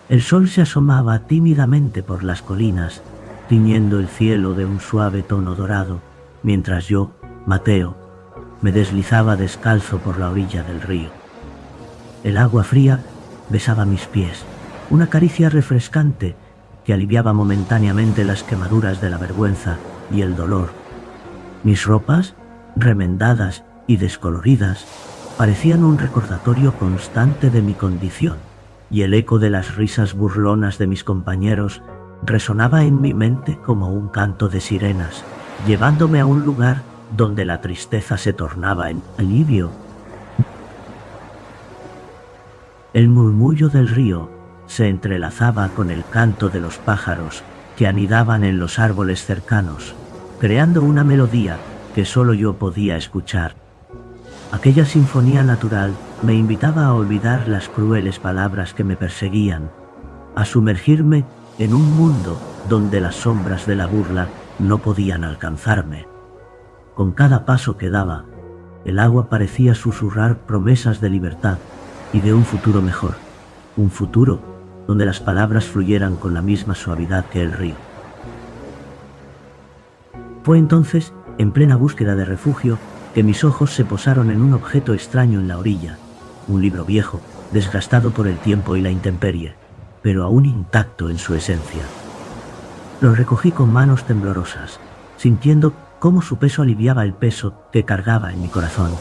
El sol se asomaba tímidamente por las colinas, tiñendo el cielo de un suave tono dorado, mientras yo, Mateo, me deslizaba descalzo por la orilla del río. El agua fría besaba mis pies, una caricia refrescante que aliviaba momentáneamente las quemaduras de la vergüenza y el dolor. Mis ropas, remendadas y descoloridas, parecían un recordatorio constante de mi condición, y el eco de las risas burlonas de mis compañeros resonaba en mi mente como un canto de sirenas, llevándome a un lugar donde la tristeza se tornaba en alivio. El murmullo del río se entrelazaba con el canto de los pájaros que anidaban en los árboles cercanos, creando una melodía que solo yo podía escuchar. Aquella sinfonía natural me invitaba a olvidar las crueles palabras que me perseguían, a sumergirme en un mundo donde las sombras de la burla no podían alcanzarme. Con cada paso que daba, el agua parecía susurrar promesas de libertad y de un futuro mejor, un futuro donde las palabras fluyeran con la misma suavidad que el río. Fue entonces, en plena búsqueda de refugio, que mis ojos se posaron en un objeto extraño en la orilla, un libro viejo, desgastado por el tiempo y la intemperie, pero aún intacto en su esencia. Lo recogí con manos temblorosas, sintiendo cómo su peso aliviaba el peso que cargaba en mi corazón.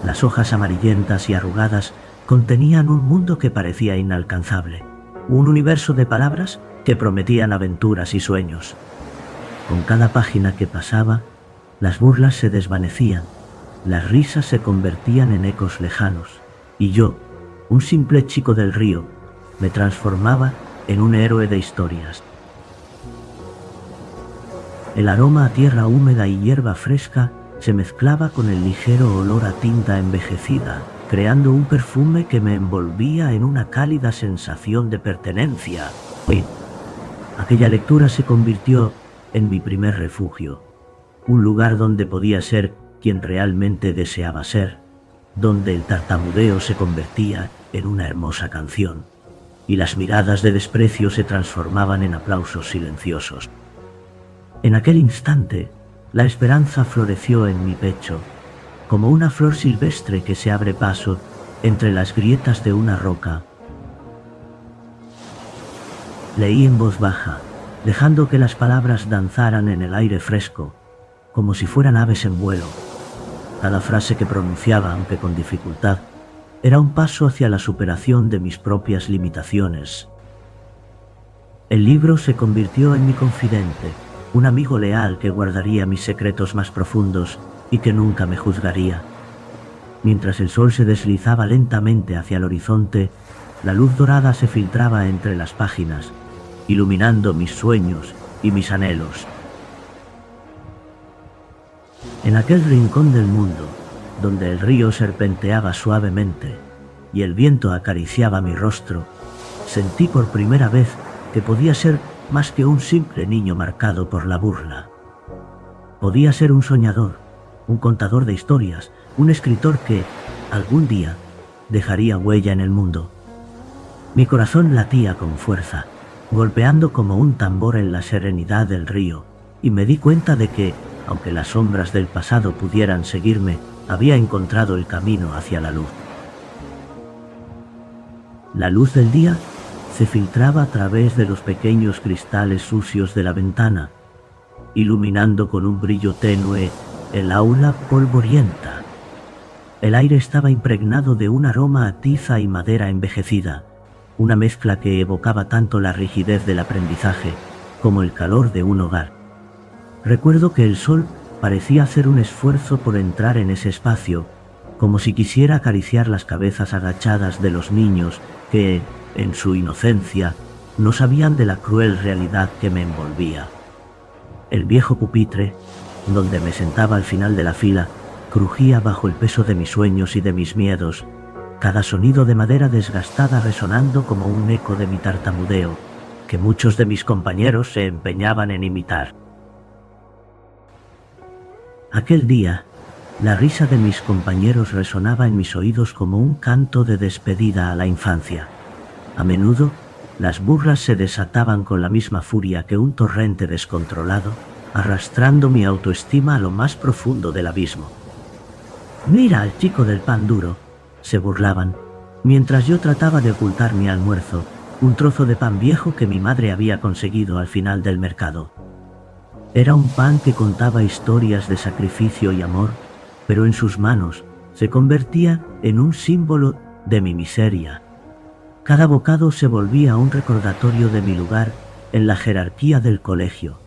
Las hojas amarillentas y arrugadas contenían un mundo que parecía inalcanzable, un universo de palabras que prometían aventuras y sueños. Con cada página que pasaba, las burlas se desvanecían, las risas se convertían en ecos lejanos, y yo, un simple chico del río, me transformaba en un héroe de historias. El aroma a tierra húmeda y hierba fresca se mezclaba con el ligero olor a tinta envejecida, creando un perfume que me envolvía en una cálida sensación de pertenencia. Aquella lectura se convirtió en mi primer refugio, un lugar donde podía ser quien realmente deseaba ser, donde el tartamudeo se convertía en una hermosa canción, y las miradas de desprecio se transformaban en aplausos silenciosos. En aquel instante, la esperanza floreció en mi pecho, como una flor silvestre que se abre paso entre las grietas de una roca. Leí en voz baja, dejando que las palabras danzaran en el aire fresco, como si fueran aves en vuelo. Cada frase que pronunciaba, aunque con dificultad, era un paso hacia la superación de mis propias limitaciones. El libro se convirtió en mi confidente, un amigo leal que guardaría mis secretos más profundos y que nunca me juzgaría. Mientras el sol se deslizaba lentamente hacia el horizonte, la luz dorada se filtraba entre las páginas, iluminando mis sueños y mis anhelos. En aquel rincón del mundo, donde el río serpenteaba suavemente y el viento acariciaba mi rostro, sentí por primera vez que podía ser más que un simple niño marcado por la burla. Podía ser un soñador, un contador de historias, un escritor que, algún día, dejaría huella en el mundo. Mi corazón latía con fuerza, golpeando como un tambor en la serenidad del río, y me di cuenta de que, aunque las sombras del pasado pudieran seguirme, había encontrado el camino hacia la luz. La luz del día se filtraba a través de los pequeños cristales sucios de la ventana, iluminando con un brillo tenue el aula polvorienta. El aire estaba impregnado de un aroma a tiza y madera envejecida, una mezcla que evocaba tanto la rigidez del aprendizaje como el calor de un hogar. Recuerdo que el sol parecía hacer un esfuerzo por entrar en ese espacio, como si quisiera acariciar las cabezas agachadas de los niños que, en su inocencia, no sabían de la cruel realidad que me envolvía. El viejo pupitre, donde me sentaba al final de la fila, crujía bajo el peso de mis sueños y de mis miedos, cada sonido de madera desgastada resonando como un eco de mi tartamudeo, que muchos de mis compañeros se empeñaban en imitar. Aquel día, la risa de mis compañeros resonaba en mis oídos como un canto de despedida a la infancia. A menudo, Las burlas se desataban con la misma furia que un torrente descontrolado, arrastrando mi autoestima a lo más profundo del abismo. «Mira al chico del pan duro», se burlaban, mientras yo trataba de ocultar mi almuerzo, un trozo de pan viejo que mi madre había conseguido al final del mercado. Era un pan que contaba historias de sacrificio y amor, pero en sus manos se convertía en un símbolo de mi miseria. Cada bocado se volvía un recordatorio de mi lugar en la jerarquía del colegio,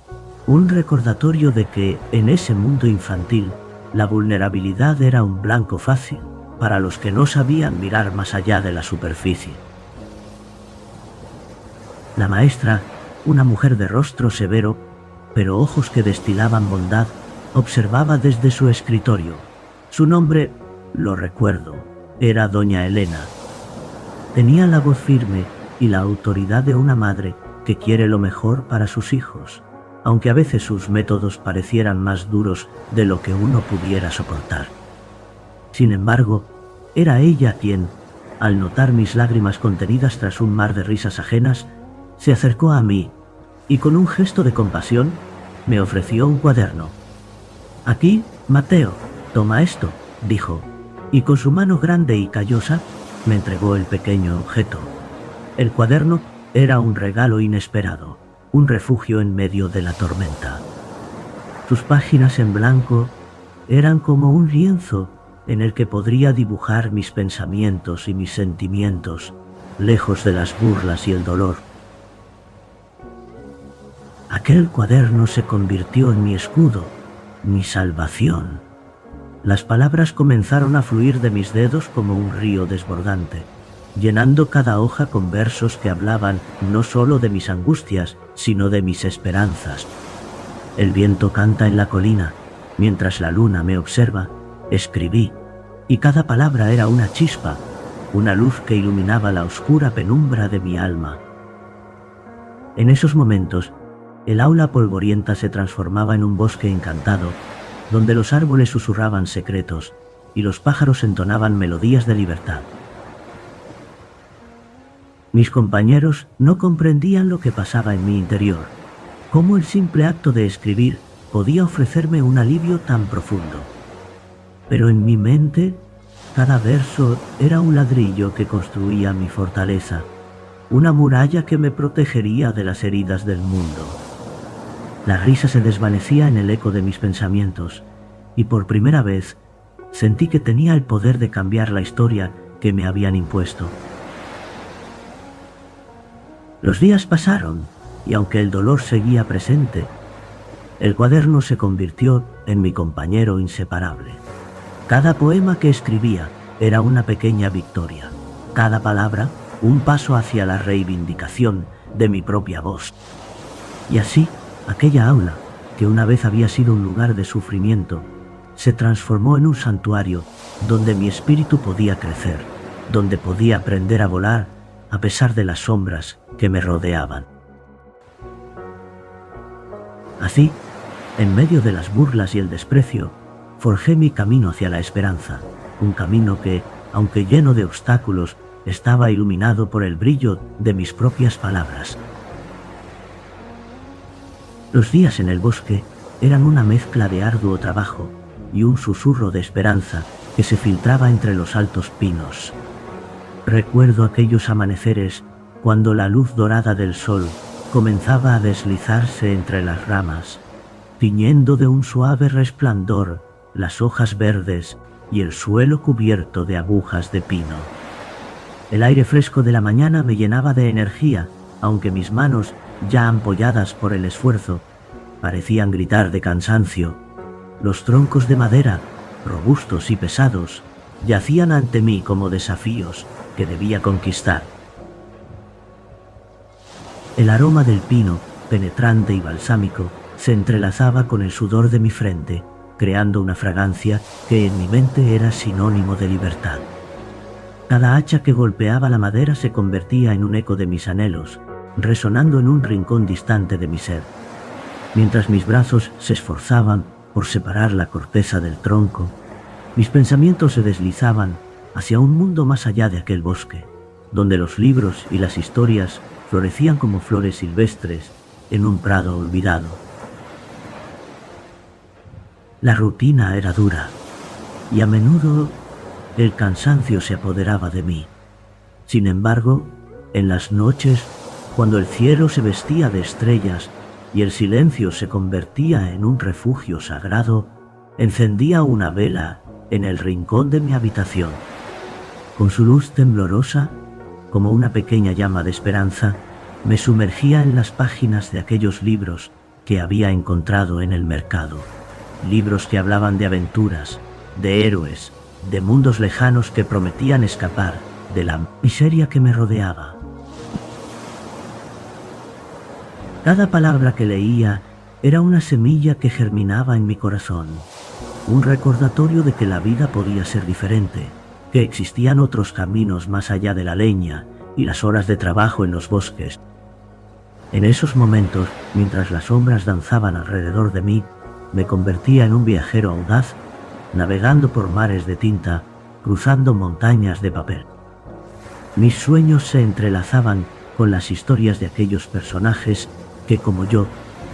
un recordatorio de que, en ese mundo infantil, la vulnerabilidad era un blanco fácil para los que no sabían mirar más allá de la superficie. La maestra, una mujer de rostro severo, pero ojos que destilaban bondad, observaba desde su escritorio. Su nombre, lo recuerdo, era doña Elena. Tenía la voz firme y la autoridad de una madre que quiere lo mejor para sus hijos, aunque a veces sus métodos parecieran más duros de lo que uno pudiera soportar. Sin embargo, era ella quien, al notar mis lágrimas contenidas tras un mar de risas ajenas, se acercó a mí y con un gesto de compasión me ofreció un cuaderno. «Aquí, Mateo, toma esto», dijo, y con su mano grande y callosa me entregó el pequeño objeto. El cuaderno era un regalo inesperado, un refugio en medio de la tormenta. Sus páginas en blanco eran como un lienzo en el que podría dibujar mis pensamientos y mis sentimientos, lejos de las burlas y el dolor. Aquel cuaderno se convirtió en mi escudo, mi salvación. Las palabras comenzaron a fluir de mis dedos como un río desbordante, llenando cada hoja con versos que hablaban no solo de mis angustias, sino de mis esperanzas. El viento canta en la colina, mientras la luna me observa, escribí, y cada palabra era una chispa, una luz que iluminaba la oscura penumbra de mi alma. En esos momentos, el aula polvorienta se transformaba en un bosque encantado, donde los árboles susurraban secretos y los pájaros entonaban melodías de libertad. Mis compañeros no comprendían lo que pasaba en mi interior, cómo el simple acto de escribir podía ofrecerme un alivio tan profundo. Pero en mi mente, cada verso era un ladrillo que construía mi fortaleza, una muralla que me protegería de las heridas del mundo. La risa se desvanecía en el eco de mis pensamientos, y por primera vez sentí que tenía el poder de cambiar la historia que me habían impuesto. Los días pasaron, y aunque el dolor seguía presente, el cuaderno se convirtió en mi compañero inseparable. Cada poema que escribía era una pequeña victoria, cada palabra un paso hacia la reivindicación de mi propia voz. Y así, aquella aula, que una vez había sido un lugar de sufrimiento, se transformó en un santuario donde mi espíritu podía crecer, donde podía aprender a volar a pesar de las sombras que me rodeaban. Así, en medio de las burlas y el desprecio, forjé mi camino hacia la esperanza, un camino que, aunque lleno de obstáculos, estaba iluminado por el brillo de mis propias palabras. Los días en el bosque eran una mezcla de arduo trabajo y un susurro de esperanza que se filtraba entre los altos pinos. Recuerdo aquellos amaneceres cuando la luz dorada del sol comenzaba a deslizarse entre las ramas, tiñendo de un suave resplandor las hojas verdes y el suelo cubierto de agujas de pino. El aire fresco de la mañana me llenaba de energía, aunque mis manos, ya ampolladas por el esfuerzo, parecían gritar de cansancio. Los troncos de madera, robustos y pesados, yacían ante mí como desafíos que debía conquistar. El aroma del pino, penetrante y balsámico, se entrelazaba con el sudor de mi frente, creando una fragancia que en mi mente era sinónimo de libertad. Cada hacha que golpeaba la madera se convertía en un eco de mis anhelos, resonando en un rincón distante de mi ser. Mientras mis brazos se esforzaban por separar la corteza del tronco, mis pensamientos se deslizaban hacia un mundo más allá de aquel bosque, donde los libros y las historias florecían como flores silvestres en un prado olvidado. La rutina era dura y a menudo el cansancio se apoderaba de mí. Sin embargo, en las noches, cuando el cielo se vestía de estrellas y el silencio se convertía en un refugio sagrado, encendía una vela en el rincón de mi habitación. Con su luz temblorosa, como una pequeña llama de esperanza, me sumergía en las páginas de aquellos libros que había encontrado en el mercado. Libros que hablaban de aventuras, de héroes, de mundos lejanos que prometían escapar de la miseria que me rodeaba. Cada palabra que leía era una semilla que germinaba en mi corazón, un recordatorio de que la vida podía ser diferente, que existían otros caminos más allá de la leña y las horas de trabajo en los bosques. En esos momentos, mientras las sombras danzaban alrededor de mí, me convertía en un viajero audaz, navegando por mares de tinta, cruzando montañas de papel. Mis sueños se entrelazaban con las historias de aquellos personajes que, como yo,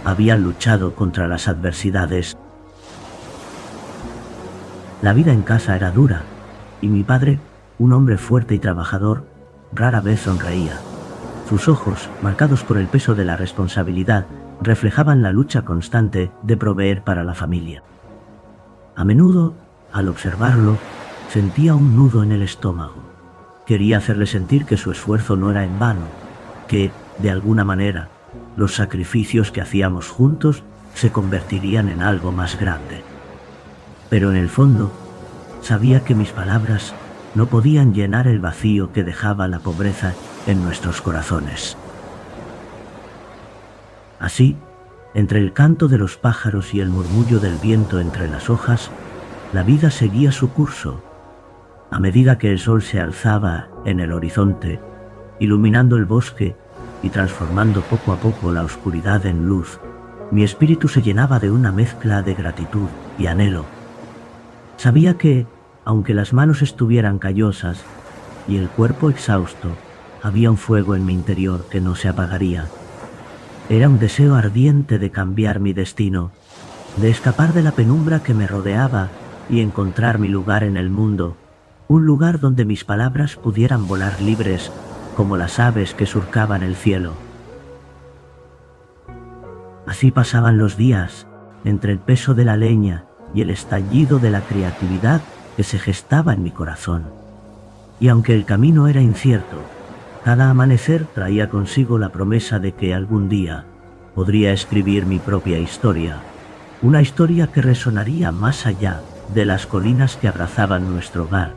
habían luchado contra las adversidades. La vida en casa era dura, y mi padre, un hombre fuerte y trabajador, rara vez sonreía. Sus ojos, marcados por el peso de la responsabilidad, reflejaban la lucha constante de proveer para la familia. A menudo, al observarlo, sentía un nudo en el estómago. Quería hacerle sentir que su esfuerzo no era en vano, que, de alguna manera, los sacrificios que hacíamos juntos se convertirían en algo más grande. Pero en el fondo, sabía que mis palabras no podían llenar el vacío que dejaba la pobreza en nuestros corazones. Así, entre el canto de los pájaros y el murmullo del viento entre las hojas, la vida seguía su curso. A medida que el sol se alzaba en el horizonte, iluminando el bosque y transformando poco a poco la oscuridad en luz, mi espíritu se llenaba de una mezcla de gratitud y anhelo. Sabía que, aunque las manos estuvieran callosas y el cuerpo exhausto, había un fuego en mi interior que no se apagaría. Era un deseo ardiente de cambiar mi destino, de escapar de la penumbra que me rodeaba y encontrar mi lugar en el mundo, un lugar donde mis palabras pudieran volar libres como las aves que surcaban el cielo. Así pasaban los días, entre el peso de la leña y el estallido de la creatividad que se gestaba en mi corazón. Y aunque el camino era incierto, cada amanecer traía consigo la promesa de que algún día podría escribir mi propia historia, una historia que resonaría más allá de las colinas que abrazaban nuestro hogar.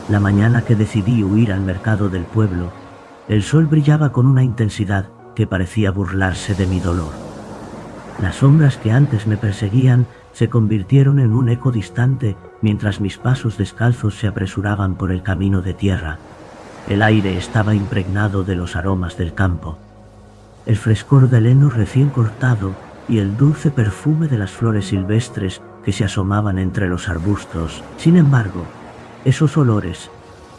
La mañana que decidí huir al mercado del pueblo, el sol brillaba con una intensidad que parecía burlarse de mi dolor. Las sombras que antes me perseguían se convirtieron en un eco distante mientras mis pasos descalzos se apresuraban por el camino de tierra. El aire estaba impregnado de los aromas del campo, el frescor del heno recién cortado y el dulce perfume de las flores silvestres que se asomaban entre los arbustos. Sin embargo, esos olores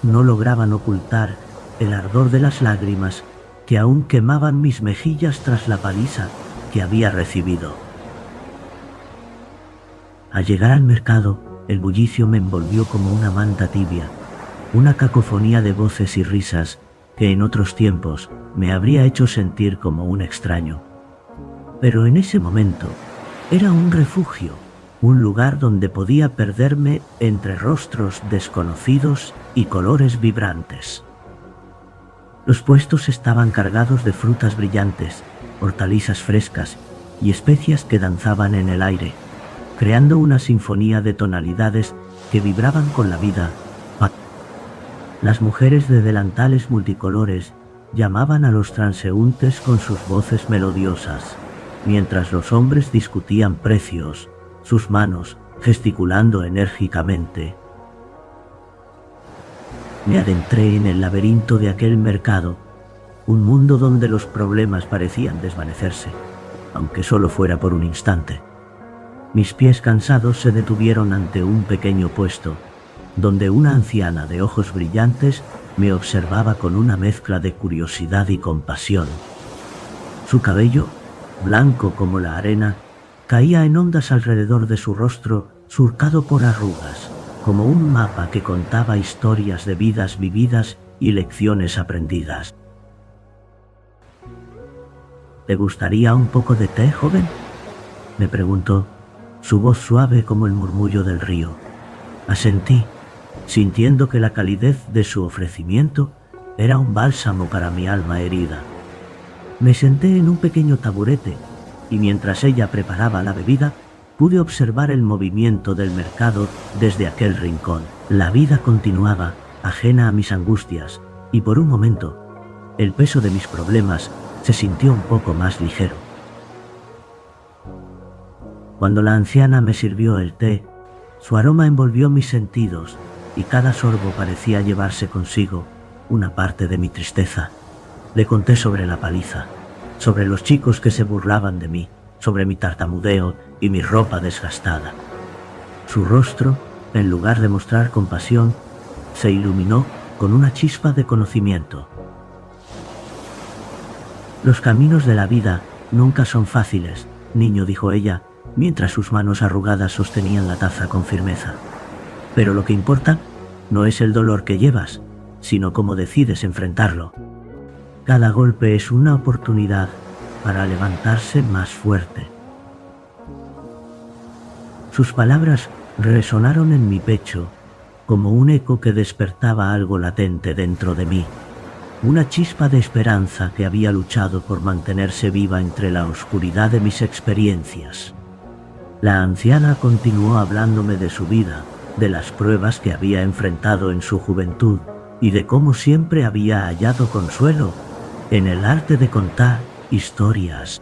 no lograban ocultar el ardor de las lágrimas que aún quemaban mis mejillas tras la paliza que había recibido. Al llegar al mercado, el bullicio me envolvió como una manta tibia, una cacofonía de voces y risas que en otros tiempos me habría hecho sentir como un extraño. Pero en ese momento era un refugio, un lugar donde podía perderme entre rostros desconocidos y colores vibrantes. Los puestos estaban cargados de frutas brillantes, hortalizas frescas y especias que danzaban en el aire, creando una sinfonía de tonalidades que vibraban con la vida. Las mujeres de delantales multicolores llamaban a los transeúntes con sus voces melodiosas, mientras los hombres discutían precios, sus manos gesticulando enérgicamente. Me adentré en el laberinto de aquel mercado, un mundo donde los problemas parecían desvanecerse, aunque solo fuera por un instante. Mis pies cansados se detuvieron ante un pequeño puesto, donde una anciana de ojos brillantes me observaba con una mezcla de curiosidad y compasión. Su cabello, blanco como la arena, caía en ondas alrededor de su rostro, surcado por arrugas, como un mapa que contaba historias de vidas vividas y lecciones aprendidas. ¿Te gustaría un poco de té, joven?, me preguntó, su voz suave como el murmullo del río. Asentí, sintiendo que la calidez de su ofrecimiento era un bálsamo para mi alma herida. Me senté en un pequeño taburete y mientras ella preparaba la bebida, pude observar el movimiento del mercado desde aquel rincón. La vida continuaba, ajena a mis angustias, y por un momento, el peso de mis problemas se sintió un poco más ligero. Cuando la anciana me sirvió el té, su aroma envolvió mis sentidos y cada sorbo parecía llevarse consigo una parte de mi tristeza. Le conté sobre la paliza, sobre los chicos que se burlaban de mí, sobre mi tartamudeo y mi ropa desgastada. Su rostro, en lugar de mostrar compasión, se iluminó con una chispa de conocimiento. Los caminos de la vida nunca son fáciles, niño, dijo ella, mientras sus manos arrugadas sostenían la taza con firmeza. Pero lo que importa no es el dolor que llevas, sino cómo decides enfrentarlo. Cada golpe es una oportunidad para levantarse más fuerte. Sus palabras resonaron en mi pecho como un eco que despertaba algo latente dentro de mí, una chispa de esperanza que había luchado por mantenerse viva entre la oscuridad de mis experiencias. La anciana continuó hablándome de su vida, de las pruebas que había enfrentado en su juventud y de cómo siempre había hallado consuelo en el arte de contar historias.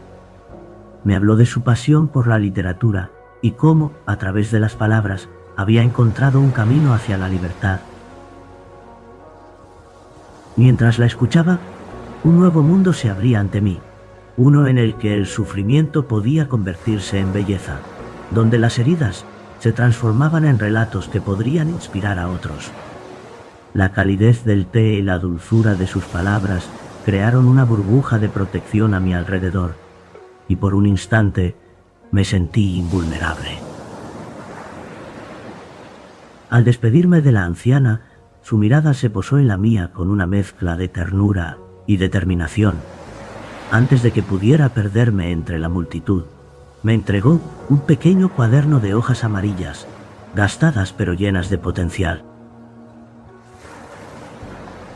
Me habló de su pasión por la literatura y cómo, a través de las palabras, había encontrado un camino hacia la libertad. Mientras la escuchaba, un nuevo mundo se abría ante mí, uno en el que el sufrimiento podía convertirse en belleza, donde las heridas se transformaban en relatos que podrían inspirar a otros. La calidez del té y la dulzura de sus palabras crearon una burbuja de protección a mi alrededor, y por un instante me sentí invulnerable. Al despedirme de la anciana, su mirada se posó en la mía con una mezcla de ternura y determinación. Antes de que pudiera perderme entre la multitud, me entregó un pequeño cuaderno de hojas amarillas, gastadas pero llenas de potencial.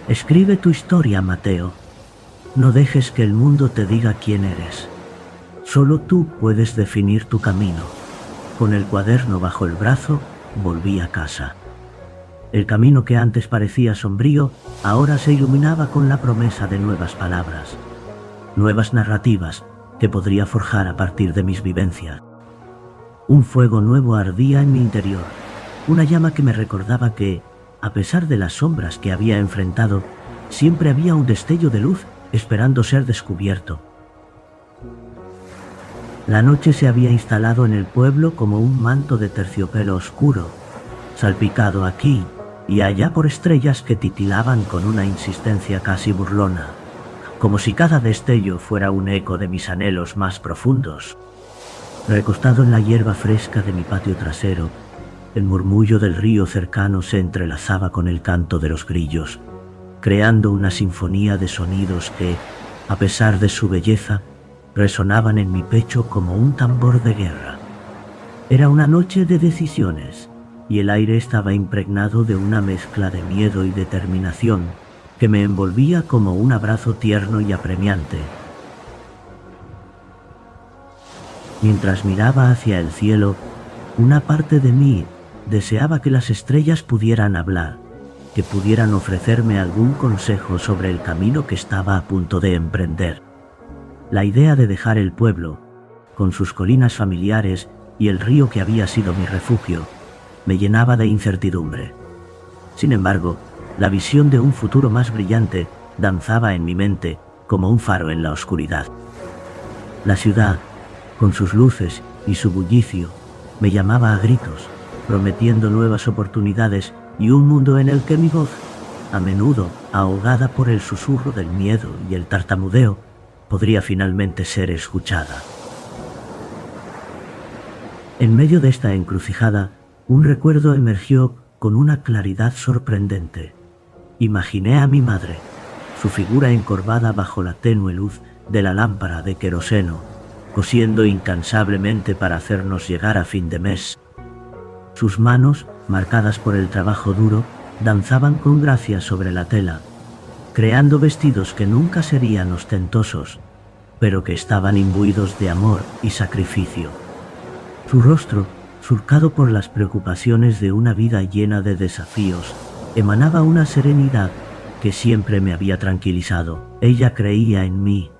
Escribe tu historia, Mateo. No dejes que el mundo te diga quién eres. Solo tú puedes definir tu camino. Con el cuaderno bajo el brazo, volví a casa. El camino que antes parecía sombrío, ahora se iluminaba con la promesa de nuevas palabras, nuevas narrativas que podría forjar a partir de mis vivencias. Un fuego nuevo ardía en mi interior, una llama que me recordaba que, a pesar de las sombras que había enfrentado, siempre había un destello de luz esperando ser descubierto. La noche se había instalado en el pueblo como un manto de terciopelo oscuro, salpicado aquí y allá por estrellas que titilaban con una insistencia casi burlona, como si cada destello fuera un eco de mis anhelos más profundos. Recostado en la hierba fresca de mi patio trasero, el murmullo del río cercano se entrelazaba con el canto de los grillos, creando una sinfonía de sonidos que, a pesar de su belleza, resonaban en mi pecho como un tambor de guerra. Era una noche de decisiones, y el aire estaba impregnado de una mezcla de miedo y determinación que me envolvía como un abrazo tierno y apremiante. Mientras miraba hacia el cielo, una parte de mí deseaba que las estrellas pudieran hablar, que pudieran ofrecerme algún consejo sobre el camino que estaba a punto de emprender. La idea de dejar el pueblo, con sus colinas familiares y el río que había sido mi refugio, me llenaba de incertidumbre. Sin embargo, la visión de un futuro más brillante danzaba en mi mente como un faro en la oscuridad. La ciudad, con sus luces y su bullicio, me llamaba a gritos, prometiendo nuevas oportunidades y un mundo en el que mi voz, a menudo ahogada por el susurro del miedo y el tartamudeo, podría finalmente ser escuchada. En medio de esta encrucijada, un recuerdo emergió con una claridad sorprendente. Imaginé a mi madre, su figura encorvada bajo la tenue luz de la lámpara de queroseno, cosiendo incansablemente para hacernos llegar a fin de mes. Sus manos, marcadas por el trabajo duro, danzaban con gracia sobre la tela, creando vestidos que nunca serían ostentosos, pero que estaban imbuidos de amor y sacrificio. Su rostro, surcado por las preocupaciones de una vida llena de desafíos, emanaba una serenidad que siempre me había tranquilizado. Ella creía en mí,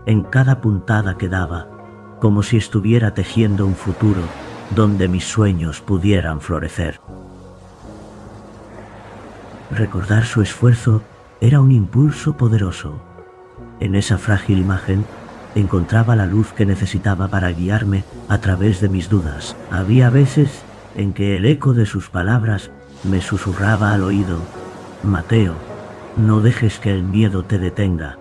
en cada puntada que daba, como si estuviera tejiendo un futuro donde mis sueños pudieran florecer. Recordar su esfuerzo era un impulso poderoso. En esa frágil imagen encontraba la luz que necesitaba para guiarme a través de mis dudas. Había veces en que el eco de sus palabras me susurraba al oído: Mateo, no dejes que el miedo te detenga.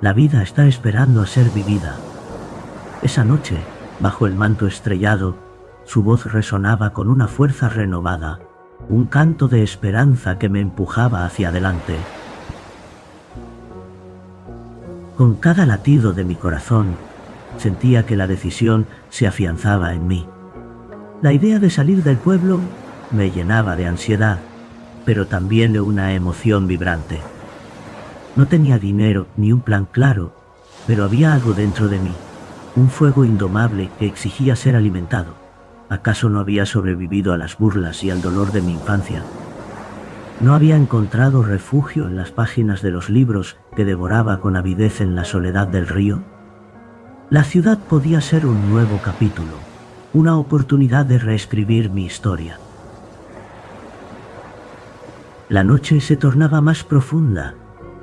La vida está esperando a ser vivida. Esa noche, bajo el manto estrellado, su voz resonaba con una fuerza renovada, un canto de esperanza que me empujaba hacia adelante. Con cada latido de mi corazón, sentía que la decisión se afianzaba en mí. La idea de salir del pueblo me llenaba de ansiedad, pero también de una emoción vibrante. No tenía dinero ni un plan claro, pero había algo dentro de mí, un fuego indomable que exigía ser alimentado. ¿Acaso no había sobrevivido a las burlas y al dolor de mi infancia? ¿No había encontrado refugio en las páginas de los libros que devoraba con avidez en la soledad del río? La ciudad podía ser un nuevo capítulo, una oportunidad de reescribir mi historia. La noche se tornaba más profunda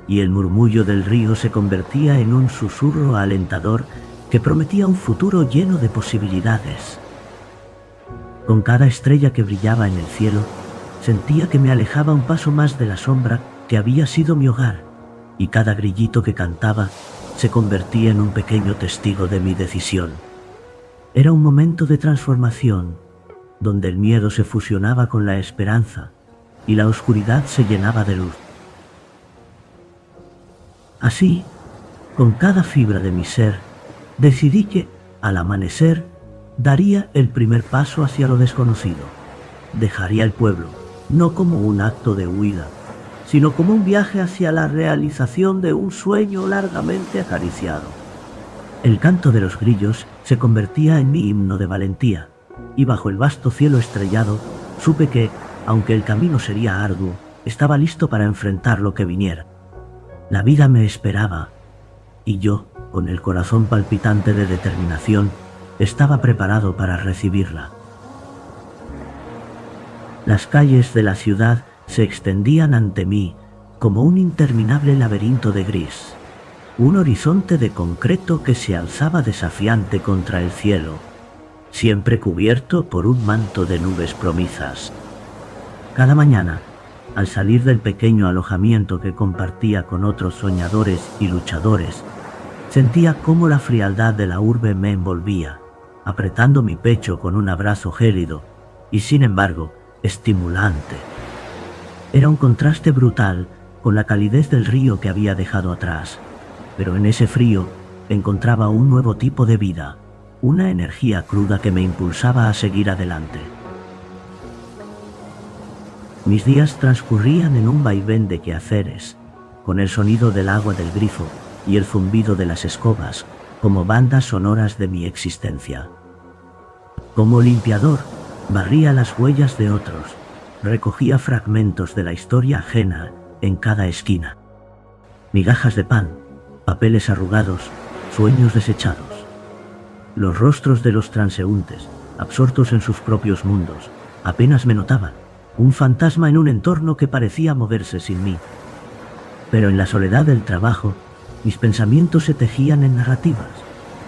y el murmullo del río se convertía en un susurro alentador que prometía un futuro lleno de posibilidades. Con cada estrella que brillaba en el cielo, sentía que me alejaba un paso más de la sombra que había sido mi hogar, y cada grillito que cantaba se convertía en un pequeño testigo de mi decisión. Era un momento de transformación, donde el miedo se fusionaba con la esperanza y la oscuridad se llenaba de luz. Así, con cada fibra de mi ser, decidí que, al amanecer, daría el primer paso hacia lo desconocido. Dejaría el pueblo, no como un acto de huida, sino como un viaje hacia la realización de un sueño largamente acariciado. El canto de los grillos se convertía en mi himno de valentía, y bajo el vasto cielo estrellado, supe que, aunque el camino sería arduo, estaba listo para enfrentar lo que viniera. La vida me esperaba, y yo, con el corazón palpitante de determinación, estaba preparado para recibirla. Las calles de la ciudad se extendían ante mí como un interminable laberinto de gris, un horizonte de concreto que se alzaba desafiante contra el cielo, siempre cubierto por un manto de nubes promesas. Cada mañana, al salir del pequeño alojamiento que compartía con otros soñadores y luchadores, sentía cómo la frialdad de la urbe me envolvía, apretando mi pecho con un abrazo gélido y, sin embargo, estimulante. Era un contraste brutal con la calidez del río que había dejado atrás, pero en ese frío encontraba un nuevo tipo de vida, una energía cruda que me impulsaba a seguir adelante. Mis días transcurrían en un vaivén de quehaceres, con el sonido del agua del grifo y el zumbido de las escobas como bandas sonoras de mi existencia. Como limpiador, barría las huellas de otros, recogía fragmentos de la historia ajena en cada esquina. Migajas de pan, papeles arrugados, sueños desechados. Los rostros de los transeúntes, absortos en sus propios mundos, apenas me notaban, un fantasma en un entorno que parecía moverse sin mí. Pero en la soledad del trabajo, mis pensamientos se tejían en narrativas,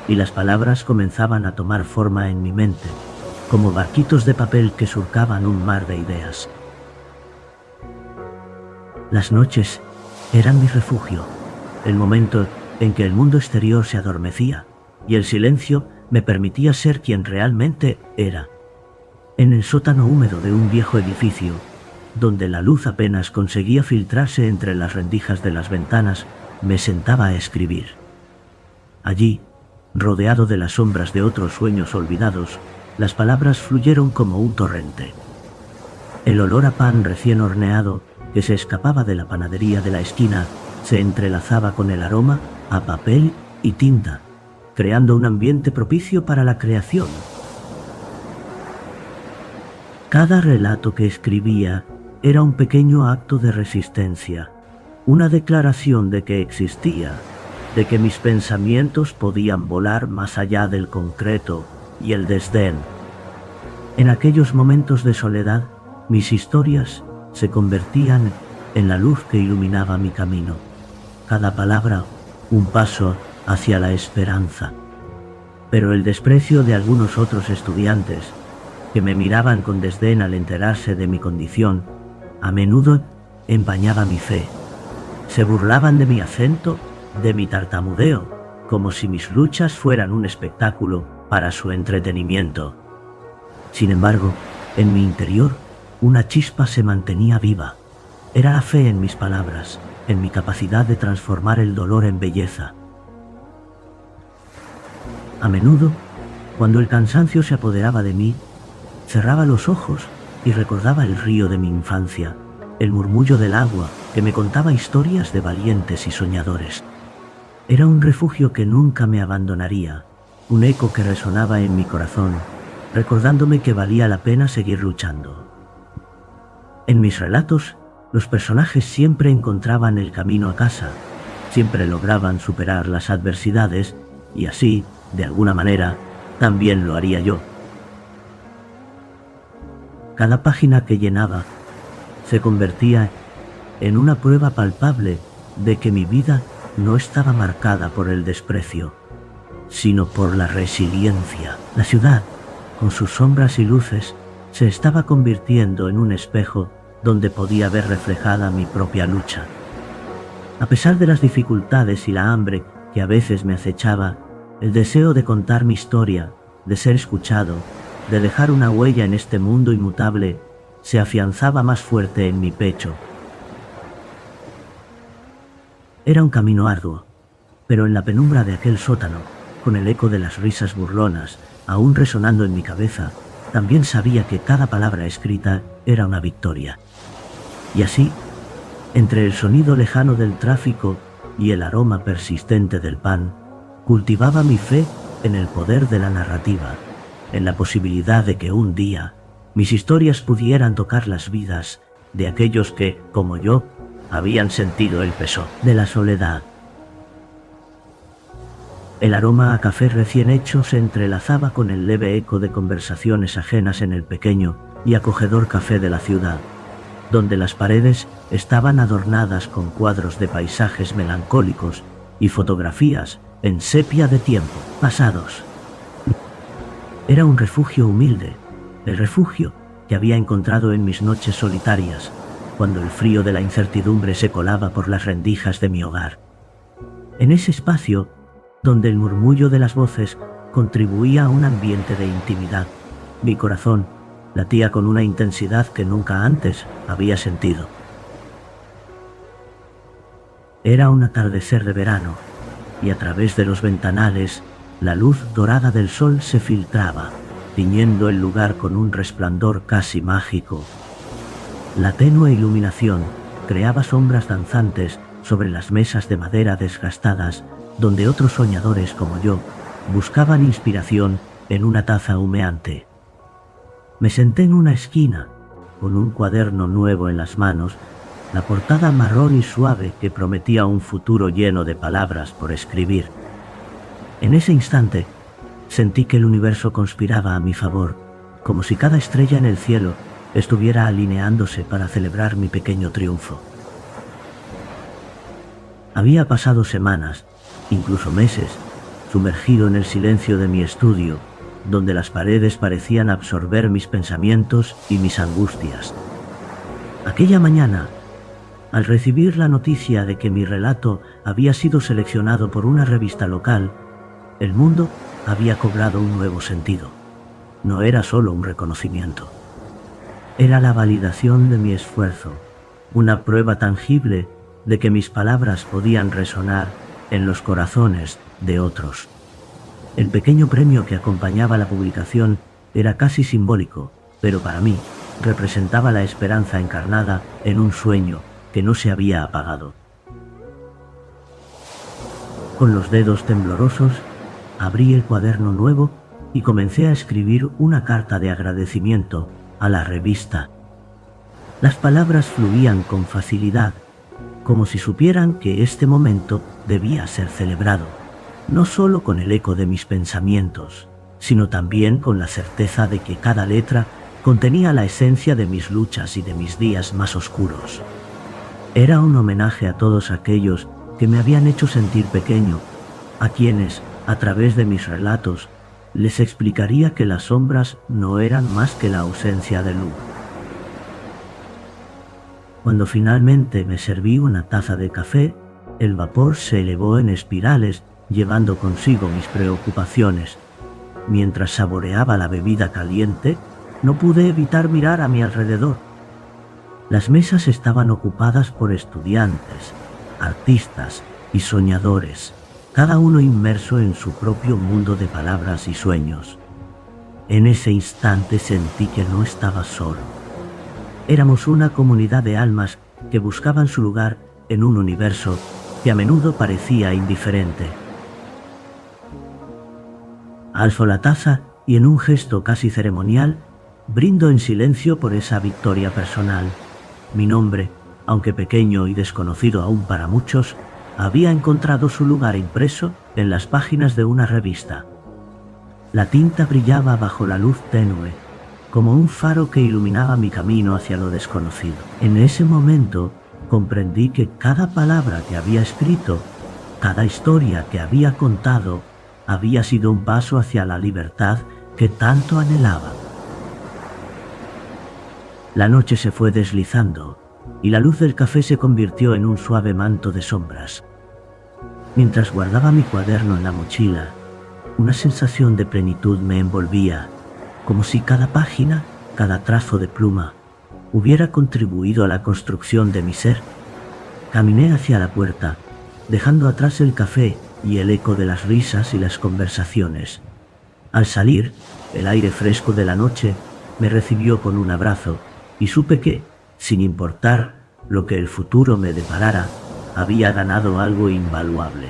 y las palabras comenzaban a tomar forma en mi mente, como barquitos de papel que surcaban un mar de ideas. Las noches Eran mi refugio, el momento en que el mundo exterior se adormecía y el silencio me permitía ser quien realmente era. En el sótano húmedo de un viejo edificio, donde la luz apenas conseguía filtrarse entre las rendijas de las ventanas, me sentaba a escribir. Allí, rodeado de las sombras de otros sueños olvidados, las palabras fluyeron como un torrente. El olor a pan recién horneado que se escapaba de la panadería de la esquina se entrelazaba con el aroma a papel y tinta, creando un ambiente propicio para la creación. Cada relato que escribía era un pequeño acto de resistencia, una declaración de que existía, de que mis pensamientos podían volar más allá del concreto y el desdén. En aquellos momentos de soledad, mis historias se convertían en la luz que iluminaba mi camino. Cada palabra, un paso hacia la esperanza. Pero el desprecio de algunos otros estudiantes, que me miraban con desdén al enterarse de mi condición, a menudo empañaba mi fe. Se burlaban de mi acento, de mi tartamudeo, como si mis luchas fueran un espectáculo para su entretenimiento. Sin embargo, en mi interior, una chispa se mantenía viva. Era la fe en mis palabras, en mi capacidad de transformar el dolor en belleza. A menudo, cuando el cansancio se apoderaba de mí, cerraba los ojos y recordaba el río de mi infancia, el murmullo del agua que me contaba historias de valientes y soñadores. Era un refugio que nunca me abandonaría, un eco que resonaba en mi corazón, recordándome que valía la pena seguir luchando. En mis relatos, los personajes siempre encontraban el camino a casa, siempre lograban superar las adversidades y así, de alguna manera, también lo haría yo. Cada página que llenaba se convertía en una prueba palpable de que mi vida no estaba marcada por el desprecio, sino por la resiliencia. La ciudad, con sus sombras y luces, se estaba convirtiendo en un espejo donde podía ver reflejada mi propia lucha. A pesar de las dificultades y la hambre que a veces me acechaba, el deseo de contar mi historia, de ser escuchado, de dejar una huella en este mundo inmutable, se afianzaba más fuerte en mi pecho. Era un camino arduo, pero en la penumbra de aquel sótano, con el eco de las risas burlonas aún resonando en mi cabeza, también sabía que cada palabra escrita era una victoria. Y así, entre el sonido lejano del tráfico y el aroma persistente del pan, cultivaba mi fe en el poder de la narrativa, en la posibilidad de que un día mis historias pudieran tocar las vidas de aquellos que, como yo, habían sentido el peso de la soledad. El aroma a café recién hecho se entrelazaba con el leve eco de conversaciones ajenas en el pequeño y acogedor café de la ciudad, donde las paredes estaban adornadas con cuadros de paisajes melancólicos y fotografías en sepia de tiempos pasados. Era un refugio humilde, el refugio que había encontrado en mis noches solitarias, cuando el frío de la incertidumbre se colaba por las rendijas de mi hogar. En ese espacio, donde el murmullo de las voces contribuía a un ambiente de intimidad, mi corazón latía con una intensidad que nunca antes había sentido. Era un atardecer de verano, y a través de los ventanales la luz dorada del sol se filtraba, tiñendo el lugar con un resplandor casi mágico. La tenue iluminación creaba sombras danzantes sobre las mesas de madera desgastadas, donde otros soñadores como yo buscaban inspiración en una taza humeante. Me senté en una esquina, con un cuaderno nuevo en las manos, la portada marrón y suave que prometía un futuro lleno de palabras por escribir. En ese instante, sentí que el universo conspiraba a mi favor, como si cada estrella en el cielo estuviera alineándose para celebrar mi pequeño triunfo. Había pasado semanas, incluso meses, sumergido en el silencio de mi estudio, donde las paredes parecían absorber mis pensamientos y mis angustias. Aquella mañana, Al recibir la noticia de que mi relato había sido seleccionado por una revista local, el mundo había cobrado un nuevo sentido. No era solo un reconocimiento. Era la validación de mi esfuerzo, una prueba tangible de que mis palabras podían resonar en los corazones de otros. El pequeño premio que acompañaba la publicación era casi simbólico, pero para mí representaba la esperanza encarnada en un sueño que no se había apagado. Con los dedos temblorosos, abrí el cuaderno nuevo y comencé a escribir una carta de agradecimiento a la revista. Las palabras fluían con facilidad, como si supieran que este momento debía ser celebrado, no solo con el eco de mis pensamientos, sino también con la certeza de que cada letra contenía la esencia de mis luchas y de mis días más oscuros. Era un homenaje a todos aquellos que me habían hecho sentir pequeño, a quienes, a través de mis relatos, les explicaría que las sombras no eran más que la ausencia de luz. Cuando finalmente me serví una taza de café, el vapor se elevó en espirales, llevando consigo mis preocupaciones. Mientras saboreaba la bebida caliente, no pude evitar mirar a mi alrededor. Las mesas estaban ocupadas por estudiantes, artistas y soñadores, cada uno inmerso en su propio mundo de palabras y sueños. En ese instante sentí que no estaba solo. Éramos una comunidad de almas que buscaban su lugar en un universo que a menudo parecía indiferente. Alzo la taza y en un gesto casi ceremonial, brindo en silencio por esa victoria personal. Mi nombre, aunque pequeño y desconocido aún para muchos, había encontrado su lugar impreso en las páginas de una revista. La tinta brillaba bajo la luz tenue, como un faro que iluminaba mi camino hacia lo desconocido. En ese momento comprendí que cada palabra que había escrito, cada historia que había contado, había sido un paso hacia la libertad que tanto anhelaba. La noche se fue deslizando y la luz del café se convirtió en un suave manto de sombras. Mientras guardaba mi cuaderno en la mochila, una sensación de plenitud me envolvía, como si cada página, cada trazo de pluma, hubiera contribuido a la construcción de mi ser. Caminé hacia la puerta, dejando atrás el café y el eco de las risas y las conversaciones. Al salir, el aire fresco de la noche me recibió con un abrazo y supe que, sin importar lo que el futuro me deparara, había ganado algo invaluable.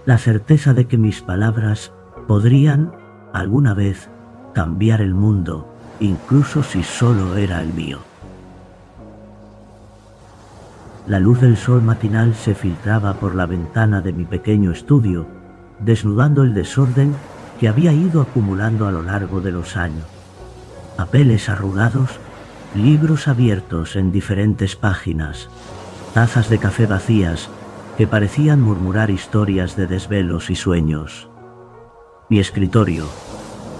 La certeza de que mis palabras podrían, alguna vez, cambiar el mundo, incluso si solo era el mío. La luz del sol matinal se filtraba por la ventana de mi pequeño estudio, desnudando el desorden que había ido acumulando a lo largo de los años. Papeles arrugados, libros abiertos en diferentes páginas, tazas de café vacías que parecían murmurar historias de desvelos y sueños. Mi escritorio,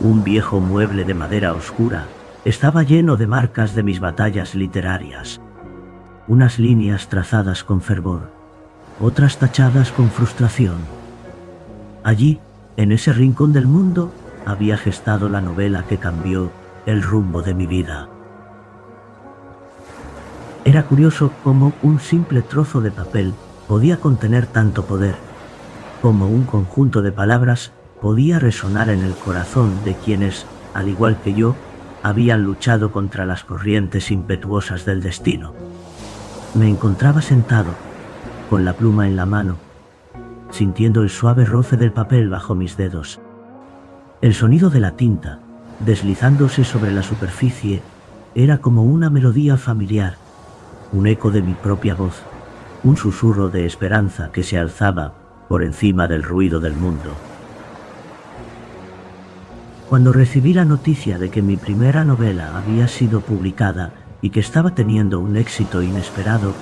un viejo mueble de madera oscura, estaba lleno de marcas de mis batallas literarias. Unas líneas trazadas con fervor, otras tachadas con frustración. Allí, en ese rincón del mundo, había gestado la novela que cambió el rumbo de mi vida. Era curioso cómo un simple trozo de papel podía contener tanto poder, cómo un conjunto de palabras podía resonar en el corazón de quienes, al igual que yo, habían luchado contra las corrientes impetuosas del destino. Me encontraba sentado, con la pluma en la mano, sintiendo el suave roce del papel bajo mis dedos. El sonido de la tinta, deslizándose sobre la superficie, era como una melodía familiar, un eco de mi propia voz, un susurro de esperanza que se alzaba por encima del ruido del mundo. Cuando recibí la noticia de que mi primera novela había sido publicada y que estaba teniendo un éxito inesperado,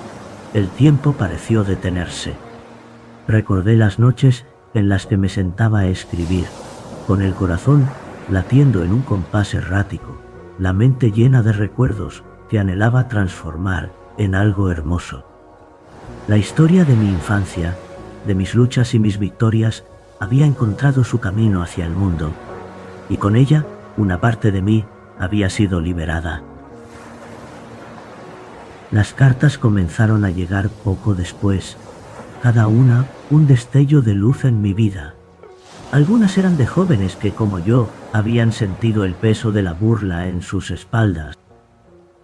el tiempo pareció detenerse. Recordé las noches en las que me sentaba a escribir, con el corazón latiendo en un compás errático, la mente llena de recuerdos que anhelaba transformar en algo hermoso. La historia de mi infancia, de mis luchas y mis victorias, había encontrado su camino hacia el mundo, y con ella una parte de mí había sido liberada. Las cartas comenzaron a llegar poco después, cada una un destello de luz en mi vida. Algunas eran de jóvenes que, como yo, habían sentido el peso de la burla en sus espaldas.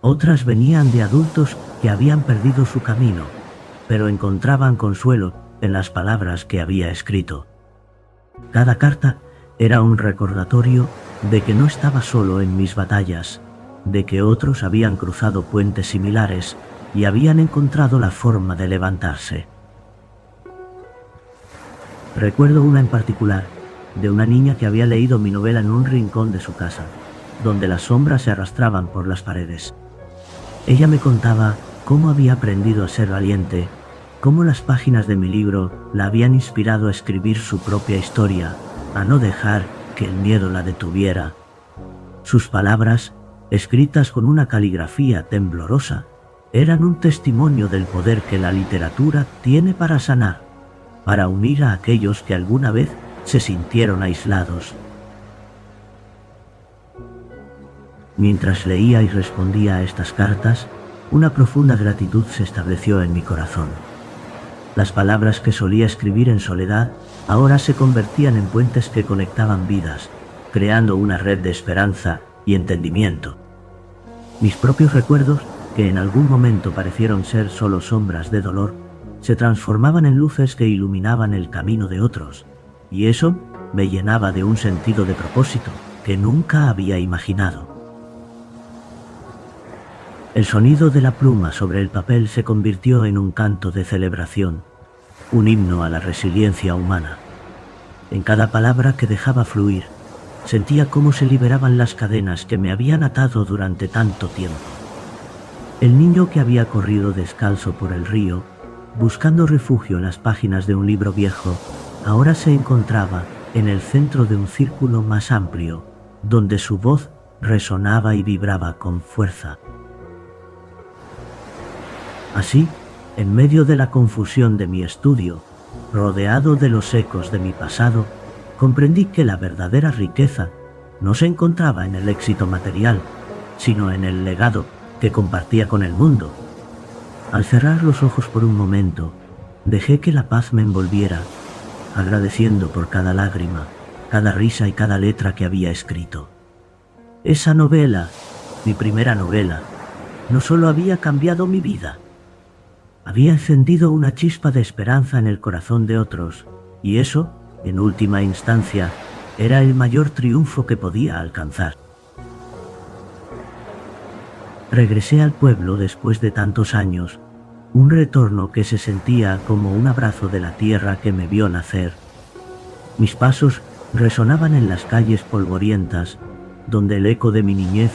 Otras venían de adultos que habían perdido su camino, pero encontraban consuelo en las palabras que había escrito. Cada carta era un recordatorio de que no estaba solo en mis batallas, de que otros habían cruzado puentes similares y habían encontrado la forma de levantarse. Recuerdo una en particular, de una niña que había leído mi novela en un rincón de su casa, donde las sombras se arrastraban por las paredes. Ella me contaba cómo había aprendido a ser valiente, cómo las páginas de mi libro la habían inspirado a escribir su propia historia, a no dejar que el miedo la detuviera. Sus palabras, escritas con una caligrafía temblorosa, eran un testimonio del poder que la literatura tiene para sanar, para unir a aquellos que alguna vez se sintieron aislados. Mientras leía y respondía a estas cartas, una profunda gratitud se estableció en mi corazón. Las palabras que solía escribir en soledad ahora se convertían en puentes que conectaban vidas, creando una red de esperanza y entendimiento. Mis propios recuerdos, que en algún momento parecieron ser solo sombras de dolor, se transformaban en luces que iluminaban el camino de otros, y eso me llenaba de un sentido de propósito que nunca había imaginado. El sonido de la pluma sobre el papel se convirtió en un canto de celebración, un himno a la resiliencia humana. En cada palabra que dejaba fluir, sentía cómo se liberaban las cadenas que me habían atado durante tanto tiempo. El niño que había corrido descalzo por el río, buscando refugio en las páginas de un libro viejo, ahora se encontraba en el centro de un círculo más amplio, donde su voz resonaba y vibraba con fuerza. Así, en medio de la confusión de mi estudio, rodeado de los ecos de mi pasado, comprendí que la verdadera riqueza no se encontraba en el éxito material, sino en el legado que compartía con el mundo. Al cerrar los ojos por un momento, dejé que la paz me envolviera, agradeciendo por cada lágrima, cada risa y cada letra que había escrito. Esa novela, mi primera novela, no solo había cambiado mi vida, había encendido una chispa de esperanza en el corazón de otros, y eso, en última instancia, era el mayor triunfo que podía alcanzar. Regresé al pueblo después de tantos años, un retorno que se sentía como un abrazo de la tierra que me vio nacer. Mis pasos resonaban en las calles polvorientas, donde el eco de mi niñez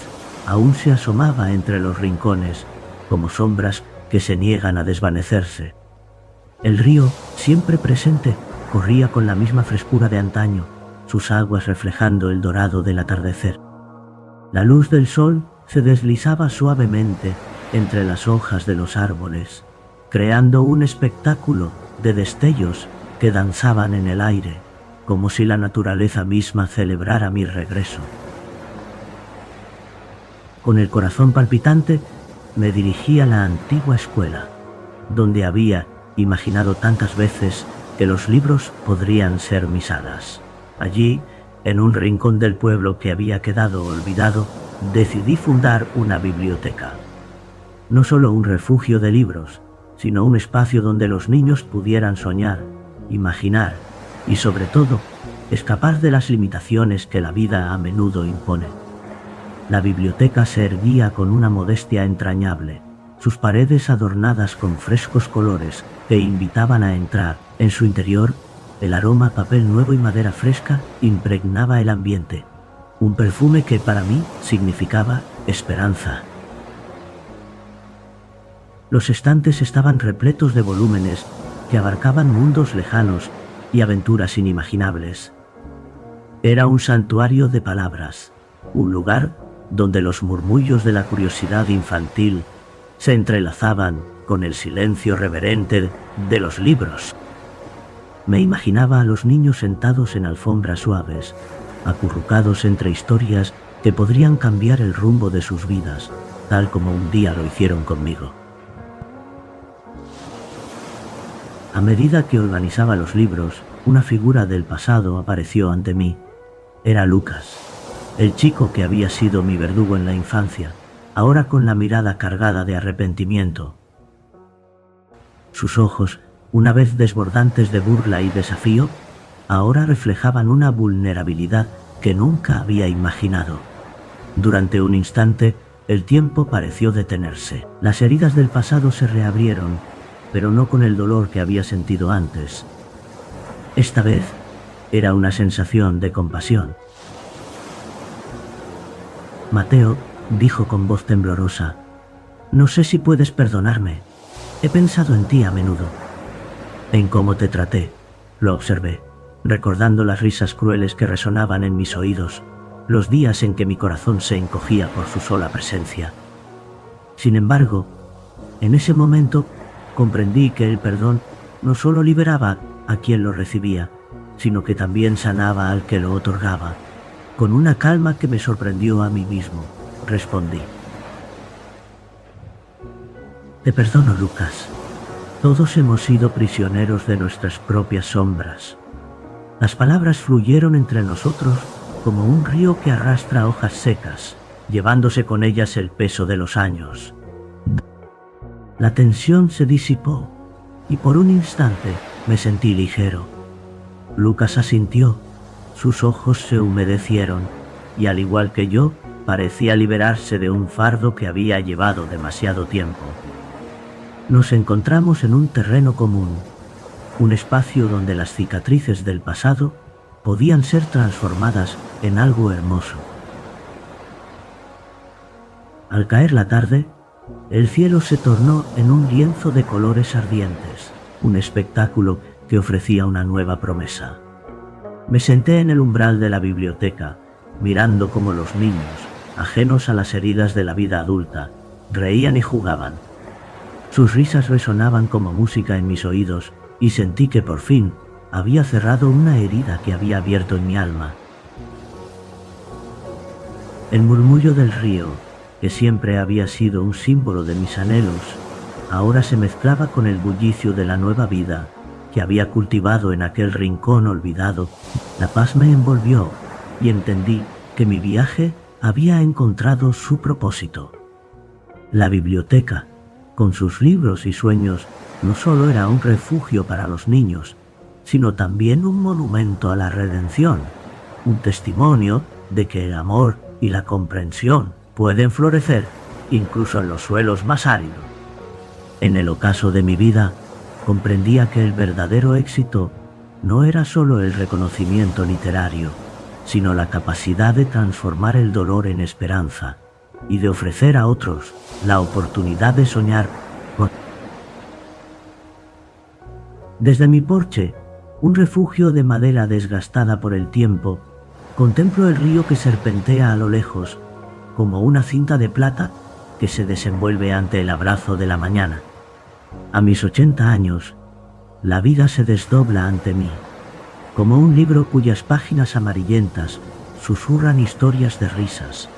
aún se asomaba entre los rincones, como sombras que se niegan a desvanecerse. El río, siempre presente, corría con la misma frescura de antaño, sus aguas reflejando el dorado del atardecer. La luz del sol se deslizaba suavemente entre las hojas de los árboles, creando un espectáculo de destellos que danzaban en el aire, como si la naturaleza misma celebrara mi regreso. Con el corazón palpitante, me dirigí a la antigua escuela, donde había imaginado tantas veces que los libros podrían ser mis alas. Allí, en un rincón del pueblo que había quedado olvidado, decidí fundar una biblioteca. No solo un refugio de libros, sino un espacio donde los niños pudieran soñar, imaginar y, sobre todo, escapar de las limitaciones que la vida a menudo impone. La biblioteca se erguía con una modestia entrañable, sus paredes adornadas con frescos colores que invitaban a entrar. En su interior, el aroma a papel nuevo y madera fresca impregnaba el ambiente, un perfume que para mí significaba esperanza. Los estantes estaban repletos de volúmenes que abarcaban mundos lejanos y aventuras inimaginables. Era un santuario de palabras, un lugar donde los murmullos de la curiosidad infantil se entrelazaban con el silencio reverente de los libros. Me imaginaba a los niños sentados en alfombras suaves, acurrucados entre historias que podrían cambiar el rumbo de sus vidas, tal como un día lo hicieron conmigo. A medida que organizaba los libros, una figura del pasado apareció ante mí. Era Lucas, el chico que había sido mi verdugo en la infancia, ahora con la mirada cargada de arrepentimiento. Sus ojos, una vez desbordantes de burla y desafío, ahora reflejaban una vulnerabilidad que nunca había imaginado. Durante un instante, el tiempo pareció detenerse. Las heridas del pasado se reabrieron, pero no con el dolor que había sentido antes. Esta vez, era una sensación de compasión. Mateo dijo con voz temblorosa: «No sé si puedes perdonarme. He pensado en ti a menudo». «En cómo te traté», lo observé, recordando las risas crueles que resonaban en mis oídos, los días en que mi corazón se encogía por su sola presencia. Sin embargo, en ese momento comprendí que el perdón no solo liberaba a quien lo recibía, sino que también sanaba al que lo otorgaba. Con una calma que me sorprendió a mí mismo, respondí: «Te perdono, Lucas. Todos hemos sido prisioneros de nuestras propias sombras». Las palabras fluyeron entre nosotros como un río que arrastra hojas secas, llevándose con ellas el peso de los años. La tensión se disipó y por un instante me sentí ligero. Lucas asintió, sus ojos se humedecieron y, al igual que yo, parecía liberarse de un fardo que había llevado demasiado tiempo. Nos encontramos en un terreno común, un espacio donde las cicatrices del pasado podían ser transformadas en algo hermoso. Al caer la tarde, el cielo se tornó en un lienzo de colores ardientes, un espectáculo que ofrecía una nueva promesa. Me senté en el umbral de la biblioteca, mirando cómo los niños, ajenos a las heridas de la vida adulta, reían y jugaban. Sus risas resonaban como música en mis oídos y sentí que por fin había cerrado una herida que había abierto en mi alma. El murmullo del río, que siempre había sido un símbolo de mis anhelos, ahora se mezclaba con el bullicio de la nueva vida que había cultivado en aquel rincón olvidado. La paz me envolvió y entendí que mi viaje había encontrado su propósito. La biblioteca, con sus libros y sueños, no solo era un refugio para los niños, sino también un monumento a la redención, un testimonio de que el amor y la comprensión pueden florecer incluso en los suelos más áridos. En el ocaso de mi vida, comprendía que el verdadero éxito no era solo el reconocimiento literario, sino la capacidad de transformar el dolor en esperanza y de ofrecer a otros la oportunidad de soñar con... Desde mi porche, un refugio de madera desgastada por el tiempo, contemplo el río que serpentea a lo lejos, como una cinta de plata que se desenvuelve ante el abrazo de la mañana. A mis 80 años, la vida se desdobla ante mí, como un libro cuyas páginas amarillentas susurran historias de risas,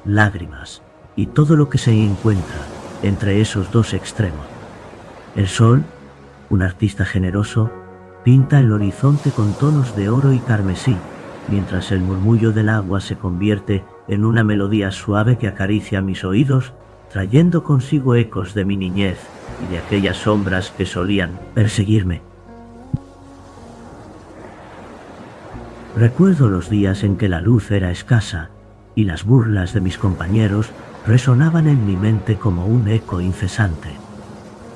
lágrimas y todo lo que se encuentra entre esos dos extremos. El sol, un artista generoso, pinta el horizonte con tonos de oro y carmesí, mientras el murmullo del agua se convierte en una melodía suave que acaricia mis oídos, trayendo consigo ecos de mi niñez y de aquellas sombras que solían perseguirme. Recuerdo los días en que la luz era escasa y las burlas de mis compañeros resonaban en mi mente como un eco incesante.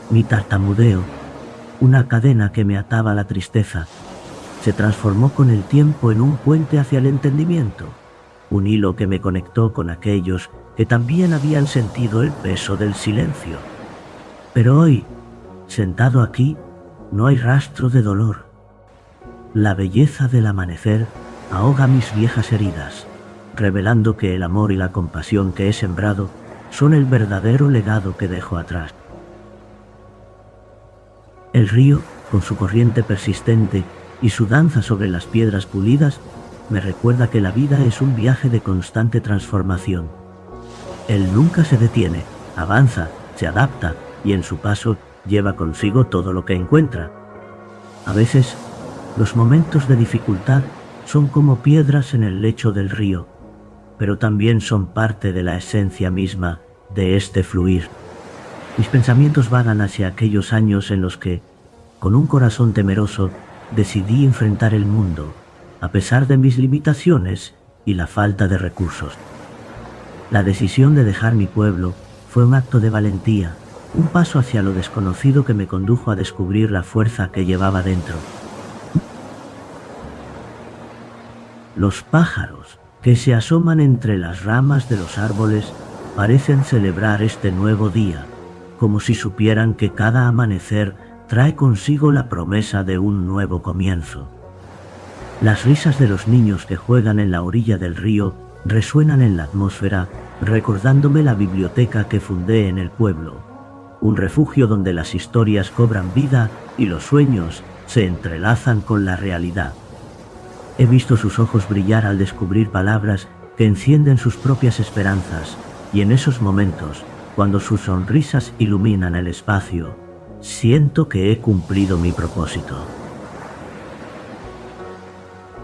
Mi tartamudeo, una cadena que me ataba a la tristeza, se transformó con el tiempo en un puente hacia el entendimiento, un hilo que me conectó con aquellos que también habían sentido el peso del silencio. Pero hoy, sentado aquí, no hay rastro de dolor. La belleza del amanecer ahoga mis viejas heridas, revelando que el amor y la compasión que he sembrado son el verdadero legado que dejo atrás. El río, con su corriente persistente y su danza sobre las piedras pulidas, me recuerda que la vida es un viaje de constante transformación. Él nunca se detiene, avanza, se adapta y en su paso lleva consigo todo lo que encuentra. A veces, los momentos de dificultad son como piedras en el lecho del río, pero también son parte de la esencia misma de este fluir. Mis pensamientos vagan hacia aquellos años en los que, con un corazón temeroso, decidí enfrentar el mundo, a pesar de mis limitaciones y la falta de recursos. La decisión de dejar mi pueblo fue un acto de valentía, un paso hacia lo desconocido que me condujo a descubrir la fuerza que llevaba dentro. Los pájaros que se asoman entre las ramas de los árboles parecen celebrar este nuevo día, como si supieran que cada amanecer trae consigo la promesa de un nuevo comienzo. Las risas de los niños que juegan en la orilla del río resuenan en la atmósfera, recordándome la biblioteca que fundé en el pueblo, un refugio donde las historias cobran vida y los sueños se entrelazan con la realidad. He visto sus ojos brillar al descubrir palabras que encienden sus propias esperanzas, y en esos momentos, cuando sus sonrisas iluminan el espacio, siento que he cumplido mi propósito.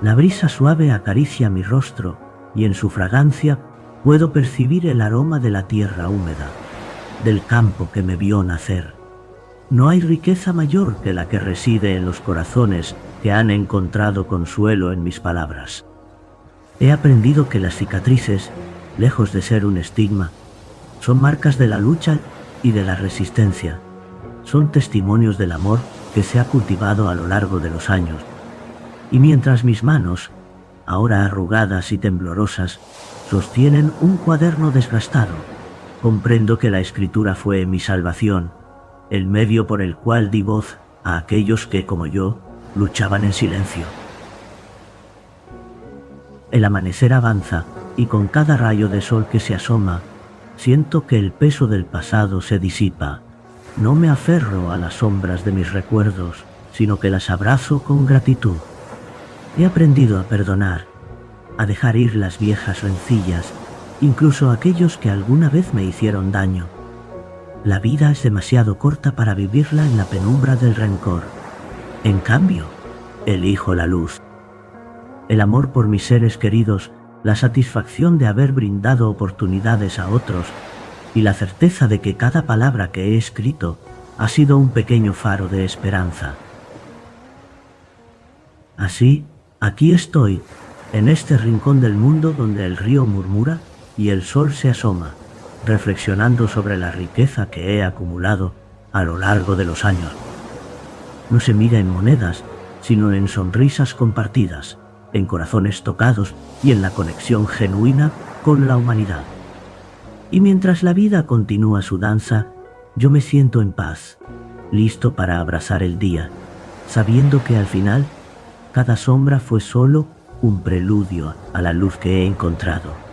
La brisa suave acaricia mi rostro y en su fragancia puedo percibir el aroma de la tierra húmeda, del campo que me vio nacer. No hay riqueza mayor que la que reside en los corazones que han encontrado consuelo en mis palabras. He aprendido que las cicatrices, lejos de ser un estigma, son marcas de la lucha y de la resistencia. Son testimonios del amor que se ha cultivado a lo largo de los años. Y mientras mis manos, ahora arrugadas y temblorosas, sostienen un cuaderno desgastado, comprendo que la escritura fue mi salvación, el medio por el cual di voz a aquellos que, como yo, luchaban en silencio. El amanecer avanza y con cada rayo de sol que se asoma, siento que el peso del pasado se disipa. No me aferro a las sombras de mis recuerdos, sino que las abrazo con gratitud. He aprendido a perdonar, a dejar ir las viejas rencillas, incluso aquellos que alguna vez me hicieron daño. La vida es demasiado corta para vivirla en la penumbra del rencor. En cambio, elijo la luz. El amor por mis seres queridos, la satisfacción de haber brindado oportunidades a otros y la certeza de que cada palabra que he escrito ha sido un pequeño faro de esperanza. Así, aquí estoy, en este rincón del mundo donde el río murmura y el sol se asoma, reflexionando sobre la riqueza que he acumulado a lo largo de los años. No se mira en monedas, sino en sonrisas compartidas, en corazones tocados y en la conexión genuina con la humanidad. Y mientras la vida continúa su danza, yo me siento en paz, listo para abrazar el día, sabiendo que al final, cada sombra fue solo un preludio a la luz que he encontrado.